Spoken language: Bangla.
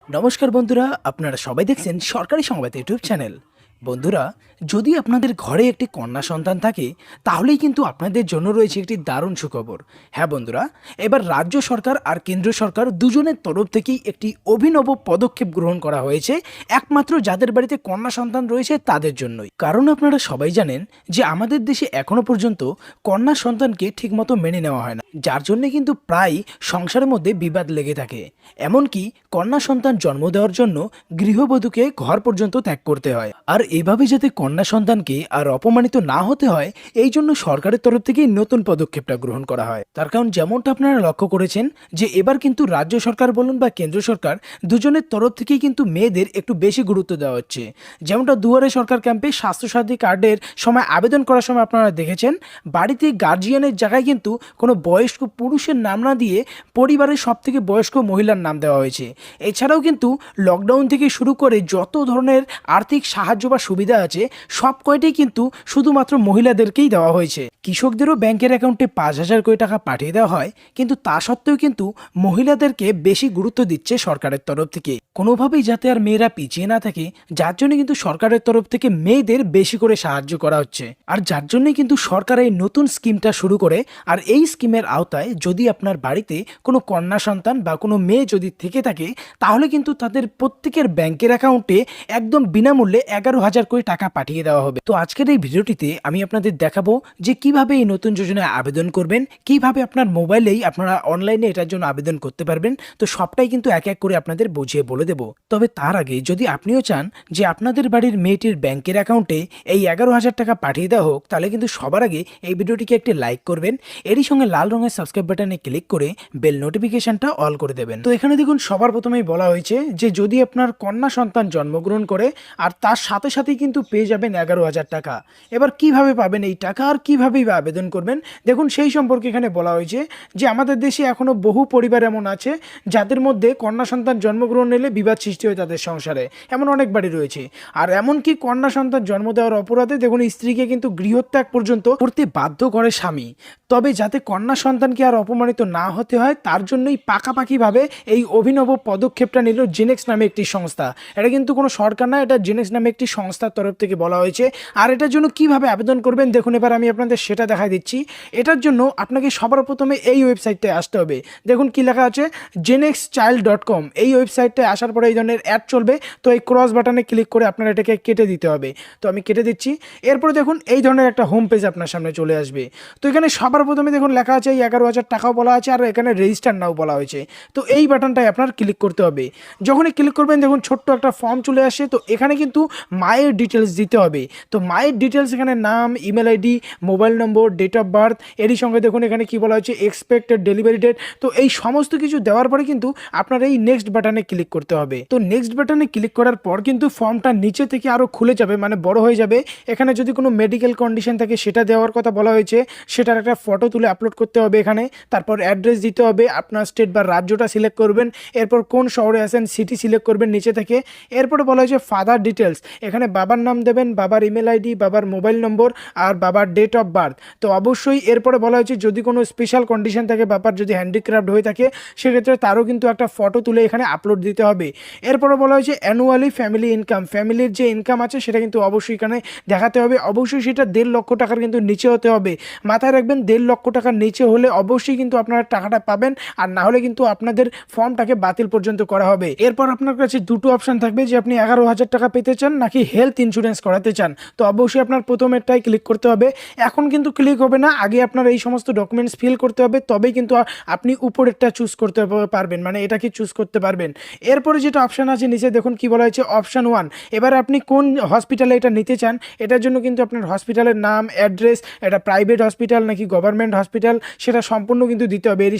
নমস্কার বন্ধুরা, আপনারা সবাই দেখছেন সরকারি সংবাদ ইউটিউব চ্যানেল। বন্ধুরা, যদি আপনাদের ঘরে একটি কন্যা সন্তান থাকে তাহলেই কিন্তু আপনাদের জন্য রয়েছে একটি দারুণ সুখবর। হ্যাঁ বন্ধুরা, এবার রাজ্য সরকার আর কেন্দ্র সরকার দুজনের তরফ থেকেই একটি অভিনব পদক্ষেপ গ্রহণ করা হয়েছে একমাত্র যাদের বাড়িতে কন্যা সন্তান রয়েছে তাদের জন্যই। কারণ আপনারা সবাই জানেন যে আমাদের দেশে এখনো পর্যন্ত কন্যা সন্তানকে ঠিকমতো মেনে নেওয়া হয় না, যার জন্য কিন্তু প্রায় সংসারের মধ্যে বিবাদ লেগে থাকে। এমনকি কন্যা সন্তান জন্ম দেওয়ার জন্য গৃহবধূকে ঘর পর্যন্ত ত্যাগ করতে হয়। আর এভাবে যাতে কন্যা সন্তানকে আর অপমানিত না হতে হয়, এই জন্য সরকারের তরফ থেকেই নতুন পদক্ষেপটা গ্রহণ করা হয়। তার কারণ যেমনটা আপনারা লক্ষ্য করেছেন যে এবার কিন্তু রাজ্য সরকার বলুন বা কেন্দ্র সরকার দুজনের তরফ থেকেই কিন্তু মেয়েদের একটু বেশি গুরুত্ব দেওয়া হচ্ছে। যেমনটা দুয়ারে সরকার ক্যাম্পে স্বাস্থ্যসাথী কার্ডের সময় আবেদন করার সময় আপনারা দেখেছেন, বাড়িতে গার্জিয়ানের জায়গায় কিন্তু কোনো বয়স্ক পুরুষের নাম না দিয়ে পরিবারের সব থেকে বয়স্ক মহিলার নাম দেওয়া হয়েছে। এছাড়াও কিন্তু লকডাউন থেকে শুরু করে যত ধরনের আর্থিক সাহায্য বা সুবিধা আছে সব কয়টাই কিন্তু শুধুমাত্র মহিলাদেরকেই দেওয়া হয়েছে। কৃষকদেরও ব্যাংকের অ্যাকাউন্টে 5,000 কোটি টাকা পাঠিয়ে দেওয়া হয়, কিন্তু তা সত্ত্বেও কিন্তু মহিলাদেরকে বেশি গুরুত্ব দিচ্ছে সরকারের তরফ থেকে, কোনোভাবেই যাতে আর মেয়েরা পিছিয়ে না থাকে, যার জন্য কিন্তু সরকারের তরফ থেকে মেয়েদের বেশি করে সাহায্য করা হচ্ছে। আর যার জন্যই কিন্তু সরকার এই নতুন স্কিমটা শুরু করে। আর এই স্কিমের আওতায় যদি আপনার বাড়িতে কোনো কন্যা সন্তান বা কোনো মেয়ে যদি থেকে থাকে তাহলে কিন্তু তাদের প্রত্যেকের ব্যাংকের অ্যাকাউন্টে একদম বিনামূল্যে 11,000 কোটি টাকা পাঠিয়ে দেওয়া হবে। তো আজকের এই ভিডিওটিতে আমি আপনাদের দেখাবো যে কিভাবে এই নতুন যোজনায় আবেদন করবেন, কিভাবে আপনার মোবাইলেই আপনারা অনলাইনে এটার জন্য আবেদন করতে পারবেন। তো সবটাই কিন্তু এক এক করে আপনাদের বুঝিয়ে বলে দেব। তবে তার আগে যদি আপনিও চান যে আপনাদের বাড়ির মেয়েটির ব্যাংকের অ্যাকাউন্টে এই 11,000 টাকা পাঠিয়ে দেওয়া হোক, তাহলে কিন্তু সবার আগে এই ভিডিওটিকে একটি লাইক করবেন, এরই সঙ্গে লাল রঙের সাবস্ক্রাইব বাটনে ক্লিক করে বেল নোটিফিকেশনটা অল করে দেবেন। তো এখানে দেখুন সবার প্রথমেই বলা হয়েছে যে যদি আপনার কন্যা সন্তান জন্মগ্রহণ করে আর তার সাথে সাথেই কিন্তু পেয়ে যাবেন 11,000 টাকা। এবার কিভাবে পাবেন এই টাকা আর কিভাবেই বা আবেদন করবেন, দেখুন সেই সম্পর্কে এখানে বলা হয়েছে যে আমাদের দেশে এখনো বহু পরিবার এমন আছে যাদের মধ্যে কন্যা সন্তান জন্মগ্রহণ এলে বিবাদ সৃষ্টি হয় তাদের সংসারে, এমন অনেক বাড়ি রয়েছে। আর এমনকি কন্যা সন্তান জন্ম দেওয়ার অপরাধে দেখুন স্ত্রীকে কিন্তু গৃহত্যাগ পর্যন্ত করতে বাধ্য করে স্বামী। তবে যাতে কন্যা সন্তানকে আর অপমানিত না হতে হয় তার জন্যই পাকাপাকিভাবে এই অভিনব পদক্ষেপটা নিল জেনেক্স নামে একটি সংস্থা। এটা কিন্তু কোনো সরকার না, এটা জেনেক্স নামে একটি সংস্থার তরফ থেকে বলা হয়েছে। আর এটার জন্য কিভাবে আবেদন করবেন দেখুন, এবার আমি আপনাদের সেটা দেখাই দিচ্ছি। এটার জন্য আপনাকে সবার প্রথমে এই ওয়েবসাইটটায় আসতে হবে। দেখুন কি লেখা আছে, genexchild.com। এই ওয়েবসাইটটায় আসার পরে এই ধরনের অ্যাড চলবে। তো এই ক্রস বাটনে ক্লিক করে আপনার এটাকে কেটে দিতে হবে। তো আমি কেটে দিচ্ছি। এরপরে দেখুন এই ধরনের একটা হোম পেজ আপনার সামনে চলে আসবে। তো এখানে সবার প্রথমে দেখুন লেখা আছে এই 11,000 টাকাও বলা আছে আর এখানে রেজিস্টার নাও বলা হয়েছে। তো এই বাটনটায় আপনার ক্লিক করতে হবে। যখনই ক্লিক করবেন দেখুন ছোট্ট একটা ফর্ম চলে আসে। তো এখানে কিন্তু মায়ের ডিটেলস দিতে হবে। তো মায়ের ডিটেলস এখানে নাম, email ID, mobile number, date of birth, এরই সঙ্গে দেখুন এখানে কি বলা হচ্ছে এক্সপেক্টেড ডেলিভারি ডেট। তো এই সমস্ত কিছু দেওয়ার পরে কিন্তু আপনার এই নেক্সট বাটনে ক্লিক করতে হবে। তো নেক্সট বাটনে ক্লিক করার পর কিন্তু ফর্মটা নিচে থেকে আরও খুলে যাবে, মানে বড় হয়ে যাবে। এখানে যদি কোনো মেডিকেল কন্ডিশন থাকে সেটা দেওয়ার কথা বলা হয়েছে, সেটার একটা ফটো তুলে আপলোড করতে হবে এখানে। তারপর অ্যাড্রেস দিতে হবে, আপনার স্টেট বা রাজ্যটা সিলেক্ট করবেন। এরপর কোন শহরে আছেন সিটি সিলেক্ট করবেন নিচে থেকে। এরপরে বলা হয়েছে ফাদার ডিটেলস, এখানে বাবার নাম দেবেন, বাবার ইমেল আইডি, বাবার মোবাইল নম্বর আর বাবার ডেট অফ বার্থ। তো অবশ্যই এরপরে বলা হয়েছে যদি কোনো স্পেশাল কন্ডিশন থাকে, বাবার যদি হ্যান্ডিক্রাফট হয়ে থাকে সেক্ষেত্রে তারও কিন্তু একটা ফটো তুলে এখানে আপলোড দিতে হবে। এরপরে বলা হয়েছে অ্যানুয়ালি ফ্যামিলি ইনকাম, ফ্যামিলির যে ইনকাম আছে সেটা কিন্তু অবশ্যই এখানে দেখাতে হবে। অবশ্যই সেটা 1.5 লক্ষ টাকার কিন্তু নিচে হতে হবে। মাথায় রাখবেন 1.5 লক্ষ টাকার নিচে হলে অবশ্যই কিন্তু আপনারা টাকাটা পাবেন, আর না হলে কিন্তু আপনাদের ফর্মটাকে বাতিল পর্যন্ত করা হবে। এরপর আপনার কাছে দুটো অপশন থাকবে যে আপনি 11,000 টাকা পেতে চান নাকি হেলথ ইন্স্যুরেন্স করাতে চান। তো অবশ্যই আপনার প্রথমেরটাই ক্লিক করতে হবে। এখন কিন্তু ক্লিক হবে না, আগে আপনার এই সমস্ত ডকুমেন্টস ফিল করতে হবে, তবেই কিন্তু আপনি উপরেরটা চুজ করতে পারবেন, মানে এটাকে চুজ করতে পারবেন। এরপরে যেটা অপশান আছে নিচে দেখুন কি বলা হয়েছে অপশান 1। এবার আপনি কোন হসপিটালে এটা নিতে চান, এটার জন্য কিন্তু আপনার হসপিটালের নাম, অ্যাড্রেস, এটা প্রাইভেট হসপিটাল নাকি গভর্নমেন্ট হসপিটাল সেটা সম্পূর্ণ কিন্তু দিতে হবে। এরই